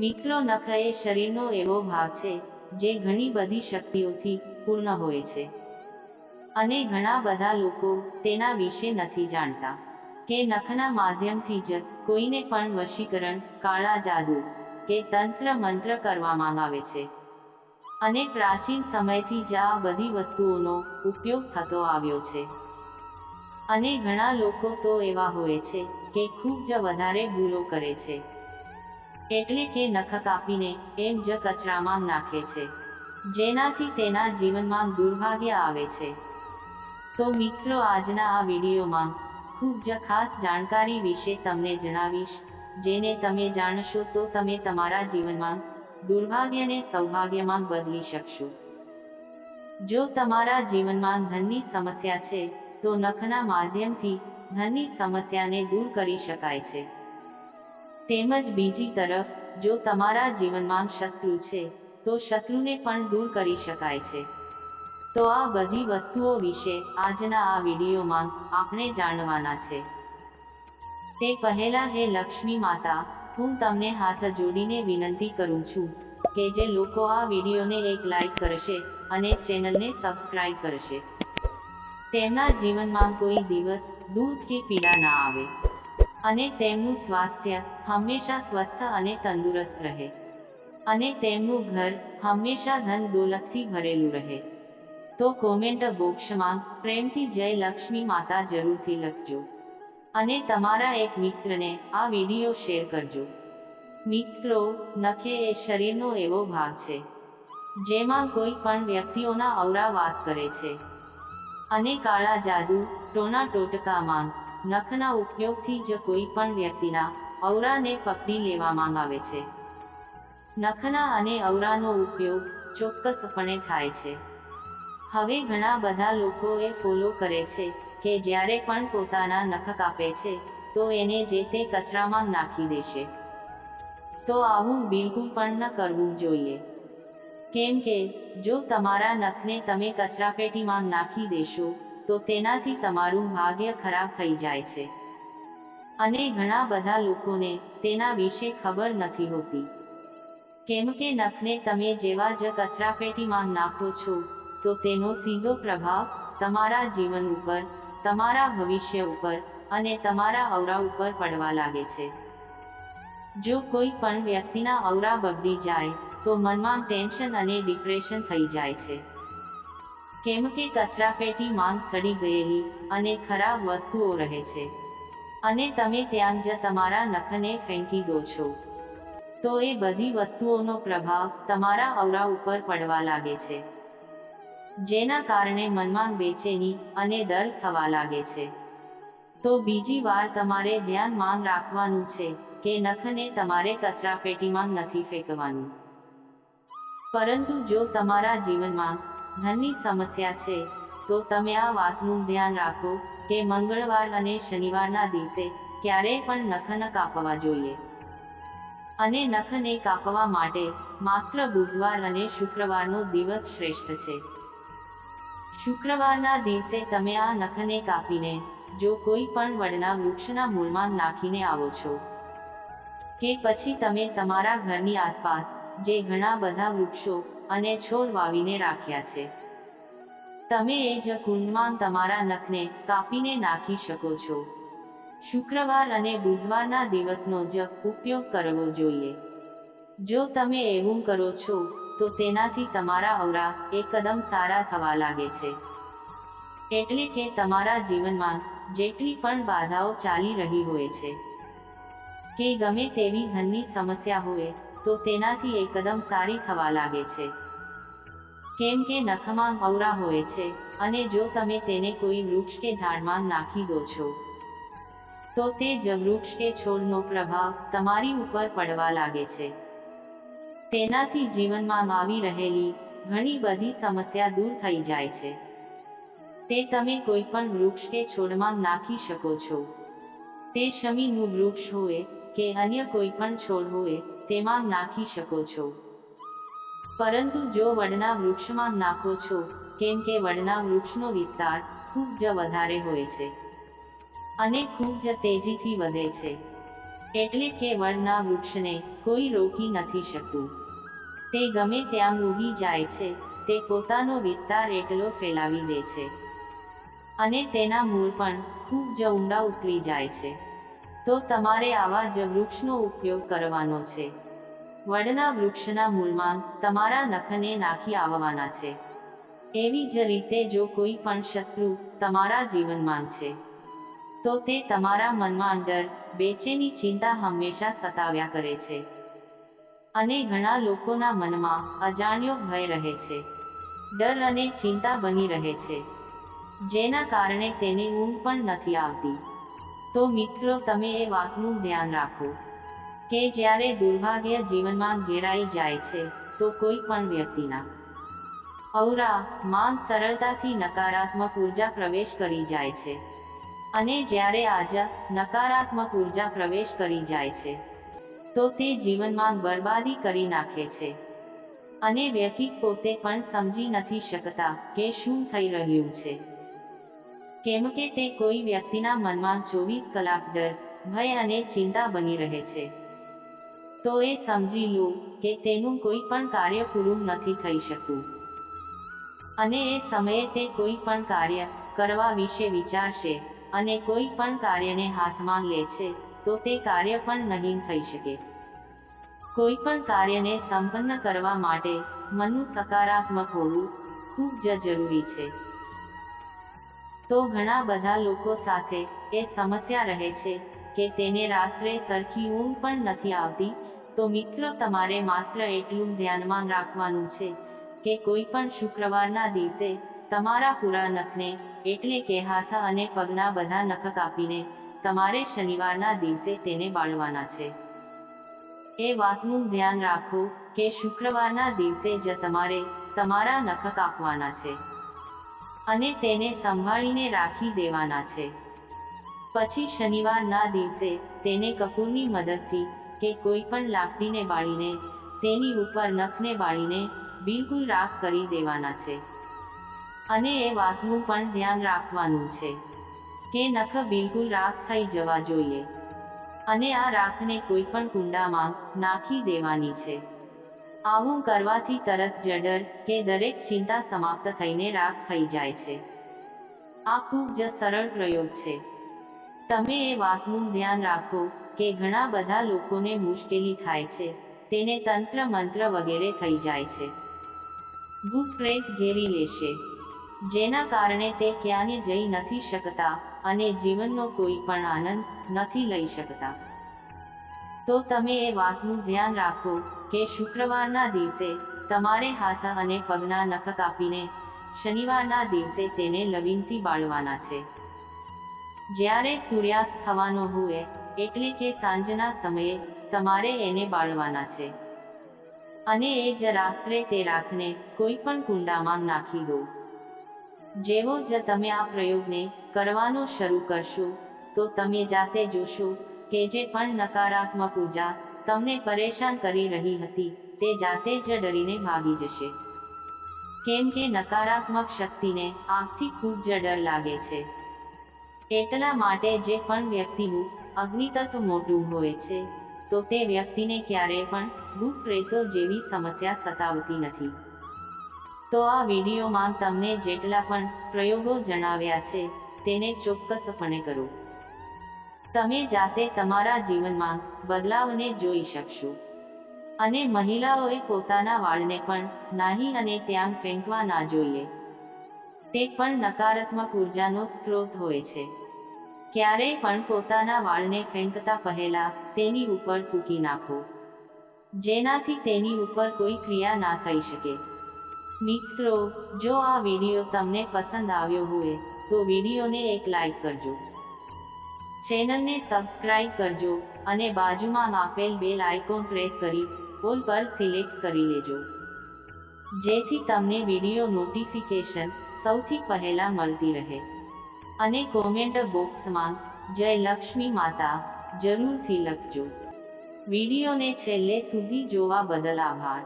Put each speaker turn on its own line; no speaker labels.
મિત્રો, નખ એ શરીરનો એવો ભાગ છે જે ઘણી બધી શક્તિઓથી પૂર્ણ હોય છે અને ઘણા બધા લોકો તેના વિશે નથી જાણતા કે નખના માધ્યમથી જ કોઈને પણ વશીકરણ, કાળા જાદુ કે તંત્ર મંત્ર કરવામાં આવે છે અને પ્રાચીન સમયથી જ આ બધી વસ્તુઓનો ઉપયોગ થતો આવ્યો છે અને ઘણા લોકો તો એવા હોય છે કે ખૂબ જ વધારે ભૂલો કરે છે, એટલે કે નખ કાપીને એમ જ કચરામાં નાખે છે, જેનાથી તેના જીવનમાં દુર્ભાગ્ય આવે છે। તો મિત્રો, આજના આ વિડીયોમાં ખૂબ જ ખાસ જાણકારી વિશે તમને જણાવીશ, જેને તમે જાણશો તો તમે તમારા જીવનમાં દુર્ભાગ્યને સૌભાગ્યમાં બદલી શકશો। જો તમારા જીવનમાં ધનની સમસ્યા છે તો નખના માધ્યમથી ધનની સમસ્યાને દૂર કરી શકાય છે। તેમજ બીજી તરફ જો તમારા જીવનમાં શત્રુ છે તો શત્રુને પણ દૂર કરી શકાય છે। તો આ બધી વસ્તુઓ વિશે આજના આ વિડીયોમાં આપણે જાણવાના છે। તે પહેલા હે લક્ષ્મી માતા, હું તમને હાથ જોડીને વિનંતી કરું છું કે જે લોકો આ વિડીયોને એક લાઈક કરશે અને ચેનલને સબસ્ક્રાઇબ કરશે, તેમના જીવનમાં કોઈ દિવસ દુઃખ કે પીડા ના આવે અને તેમનું સ્વાસ્થ્ય હંમેશા સ્વસ્થ અને તંદુરસ્ત રહે અને તેમનું ઘર હંમેશા ધન દોલતથી ભરેલું રહે। તો કોમેન્ટ બોક્સમાં પ્રેમથી જય લક્ષ્મી માતા જરૂરથી લખજો અને તમારા એક મિત્રને આ વિડીયો શેર કરજો। મિત્રો, નખે એ શરીરનો એવો ભાગ છે જેમાં કોઈ પણ વ્યક્તિઓના ઔરા વાસ કરે છે અને કાળા જાદુ, ટોના ટોટકામાં નખના ઉપયોગથી જ કોઈ પણ વ્યક્તિના ઔરાને પકડી લેવામાં આવે છે। નખના અને ઔરાનો ઉપયોગ ચોક્કસપણે થાય છે। હવે ઘણા બધા લોકો એ ફોલો કરે છે કે જ્યારે પણ પોતાના નખ કાપે છે તો એને જે તે કચરામાં નાખી દેશે। તો આવું બિલકુલ પણ ન કરવું જોઈએ, કેમ કે જો તમારા નખને તમે કચરાપેટીમાં નાખી દેશો તો તેનાથી તમારું ભાગ્ય ખરાબ થઈ જાય છે અને ઘણા બધા લોકોને તેના વિશે ખબર નથી હોતી, કેમ કે નખને તમે જેવા જ કચરાપેટીમાં નાખો છો તો તેનો સીધો પ્રભાવ તમારા જીવન ઉપર, તમારા ભવિષ્ય ઉપર અને તમારા ઔરા ઉપર પડવા લાગે છે। જો કોઈ પણ વ્યક્તિના ઔરા બગડી જાય તો મનમાં ટેન્શન અને ડિપ્રેશન થઈ જાય છે, કેમ કે કચરાપેટીમાં સડી ગયેલી અને ખરાબ વસ્તુઓ રહે છે અને તમે ત્યાં જ તમારા નખને ફેંકી દો છો તો એ બધી વસ્તુઓનો પ્રભાવ તમારા ઔરા ઉપર પડવા લાગે છે, જેના કારણે મનમાં બેચેની અને દર્દ થવા લાગે છે। તો બીજી વાર તમારે ધ્યાનમાં રાખવાનું છે કે નખને તમારે કચરાપેટીમાં નથી ફેંકવાનું, પરંતુ જો તમારા જીવનમાં ધનની સમસ્યા છે તો તમે આ વાતનું ધ્યાન રાખો કે મંગળવાર અને શનિવારના દિવસે ક્યારેય પણ નખ ન કાપવા જોઈએ અને નખને કાપવા માટે માત્ર બુધવાર અને શુક્રવારનો દિવસ શ્રેષ્ઠ છે। શુક્રવારના દિવસે તમે આ નખને કાપીને જો કોઈ પણ વડના વૃક્ષના મૂળમાં નાખીને આવો છો કે પછી તમે તમારા ઘરની આસપાસ જે ઘણા બધા વૃક્ષો અને છોડ વાવીને રાખ્યા છે, તમે એ જ કુંડમાં તમારા નખને કાપીને નાખી શકો છો। શુક્રવાર અને બુધવારના દિવસનો જ ઉપયોગ કરવો જોઈએ। જો તમે એવું કરો છો તો તેનાથી તમારા ઔરા એકદમ સારા થવા લાગે છે, એટલે કે તમારા જીવનમાં જેટલી પણ બાધાઓ ચાલી રહી હોય છે કે ગમે તેવી ધનની સમસ્યા હોય તો તેનાથી એકદમ સારી થવા લાગે છે, કેમ કે નખમાં ઔરા હોય છે અને જો તમે તેને કોઈ વૃક્ષ કે ઝાડમાં નાખી દો છો તો તે જ વૃક્ષ કે છોડનો પ્રભાવ તમારી ઉપર પડવા લાગે છે। તેનાથી જીવનમાં આવી રહેલી ઘણી બધી સમસ્યા દૂર થઈ જાય છે। તે તમે કોઈ પણ વૃક્ષ કે છોડમાં નાખી શકો છો, તે શમીનું વૃક્ષ હોય કે અન્ય કોઈ પણ છોડ હોય તેમાં નાખી શકો છો, પરંતુ જો વડના વૃક્ષમાં નાખો છો, કેમ કે વડના વૃક્ષનો વિસ્તાર ખૂબ જ વધારે હોય છે અને ખૂબ જ તેજીથી વધે છે, એટલે કે વડના વૃક્ષને કોઈ રોકી નથી શકતું. તે ગમે ત્યાં ઉગી જાય છે. તે પોતાનો વિસ્તાર એટલો ફેલાવી દે છે અને તેના મૂળ પણ ખૂબ જ ઊંડા ઉતરી જાય છે. તો તમારે આવા જ વૃક્ષનો ઉપયોગ કરવાનો છે. વડના વૃક્ષના મૂળમાં તમારા નખને નાખી આવવાના છે. એવી જ રીતે જો કોઈ પણ શત્રુ તમારા જીવનમાં છે તો તે તમારા મનમાં ડર, બેચેની, ચિંતા હંમેશા સતાવ્યા કરે છે. અને ઘણા લોકોના મનમાં અજાણ્યો ભય રહે છે, ડર અને ચિંતા બની રહે છે, જેના કારણે તેને ઊંઘ પણ નથી આવતી. તો મિત્રો, તમે એ વાતનું ધ્યાન રાખો કે જ્યારે દુર્ભાગ્ય જીવનમાં ઘેરાઈ જાય છે તો કોઈ પણ વ્યક્તિના ઔરામાં સરળતાથી નકારાત્મક ઉર્જા પ્રવેશ કરી જાય છે. અને જ્યારે નકારાત્મક ઉર્જા પ્રવેશ કરી જાય છે તો તે જીવનમાં બરબાદી કરી નાખે છે અને વ્યક્તિ પોતે પણ સમજી નથી શકતા કે શું થઈ રહ્યું છે. કેમ કે તે કોઈ વ્યક્તિના મનમાં 24 કલાક ડર, ભય અને ચિંતા બની રહે છે. તો એ સમજી લો કે તેનું કોઈ પણ કાર્ય પૂરું નથી થઈ શકતું. અને એ સમયે તે કોઈ પણ કાર્ય કરવા વિશે વિચારશે અને કોઈ પણ કાર્યને હાથમાં લે છે તો તે કાર્ય પણ નહીં થઈ શકે. કોઈ પણ કાર્યને સંપન્ન કરવા માટે મનનું સકારાત્મક હોવું ખૂબ જ જરૂરી છે. તો ઘણા બધા લોકો સાથે એ સમસ્યા રહે છે કે તેને રાત્રે સરખી ઊંઘ પણ નથી આવતી. તો મિત્રો, તમારે માત્ર એટલું ધ્યાનમાં રાખવાનું છે કે કોઈ પણ શુક્રવારના દિવસે તમારા પૂરા નખને, એટલે કે હાથ અને પગના બધા નખ કાપીને તમારે શનિવારના દિવસે તેને બાળવાના છે. એ વાતનું ધ્યાન રાખો કે શુક્રવારના દિવસે જ તમારે તમારા નખ કાપવાના છે અને તેને સંભાળીને રાખી દેવાના છે. પછી શનિવારના દિવસે તેને કપૂરની મદદથી કે કોઈ પણ લાકડીને બાળીને તેની ઉપર નખને બાળીને બિલકુલ રાખ કરી દેવાના છે. અને એ વાતનું પણ ધ્યાન રાખવાનું છે કે નખ બિલકુલ રાખ થઈ જવા જોઈએ અને આ રાખને કોઈ પણ કુંડામાં નાખી દેવાની છે. આવું કરવાથી તરત જ ડર કે દરેક ચિંતા સમાપ્ત થઈને રાખ થઈ જાય છે. આ ખૂબ જ સરળ પ્રયોગ છે. તમે એ વાતનું ધ્યાન રાખો કે ઘણા બધા લોકોને મુશ્કેલી થાય છે, તેને તંત્ર મંત્ર વગેરે થઈ જાય છે, ભૂત પ્રેત ઘેરી લેશે, જેના કારણે તે ક્યાંય જઈ નથી શકતા અને જીવનનો કોઈ પણ આનંદ નથી લઈ શકતા. તો તમે એ વાતનું ધ્યાન રાખો કે શુક્રવારના દિવસે તમારે હાથ અને પગના નખ કાપીને શનિવારના દિવસે તેને લવિંગથી બાળવાના છે. જ્યારે સૂર્યાસ્ત થવાનો હોય એટલે કે સાંજના સમયે તમારે એને બાળવાના છે અને એ જ રાત્રે તે રાખને કોઈ પણ કુંડામાં નાખી દો. જેવો જ તમે આ પ્રયોગને કરવાનો શરૂ કરશો તો તમે જાતે જોશો કે જે પણ નકારાત્મક ઉર્જા તમને પરેશાન કરી રહી હતી તે જાતે જ ડરીને ભાગી જશે. કેમ કે નકારાત્મક શક્તિને આગથી ખૂબ જ ડર લાગે છે. એટલા માટે જે પણ વ્યક્તિનું અગ્નિતત્વ મોટું હોય છે તો તે વ્યક્તિને ક્યારેય પણ ભૂત પ્રેતો જેવી સમસ્યા સતાવતી નથી. તો આ વિડીયોમાં તમને જેટલા પણ પ્રયોગો જણાવ્યા છે તેને ચોક્કસપણે કરો. તમે જાતે તમારા જીવનમાં બદલાવને જોઈ શકશો. અને મહિલાઓએ પોતાના વાળને પણ નાહી અને ત્યાં ફેંકવા ના જોઈએ. તે પણ નકારાત્મક ઉર્જાનો સ્ત્રોત હોય છે. ક્યારેય પણ પોતાના વાળને ફેંકતા પહેલા તેની ઉપર થૂકી નાખો, જેનાથી તેની ઉપર કોઈ ક્રિયા ના થઈ શકે. મિત્રો, જો આ વિડીયો તમને પસંદ આવ્યો હોય તો વિડીયોને એક લાઈક કરજો, ચેનલને સબસ્ક્રાઇબ કરજો અને બાજુમાં આપેલ બેલ આઇકોન પ્રેસ કરી ઓલ પર સિલેક્ટ કરી લેજો, જેથી તમને વિડીયો નોટિફિકેશન સૌથી પહેલા મળતી રહે. અને કોમેન્ટ બોક્સમાં જય લક્ષ્મી માતા જરૂરથી લખજો. વિડીયોને છેલ્લે સુધી જોવા બદલ આભાર.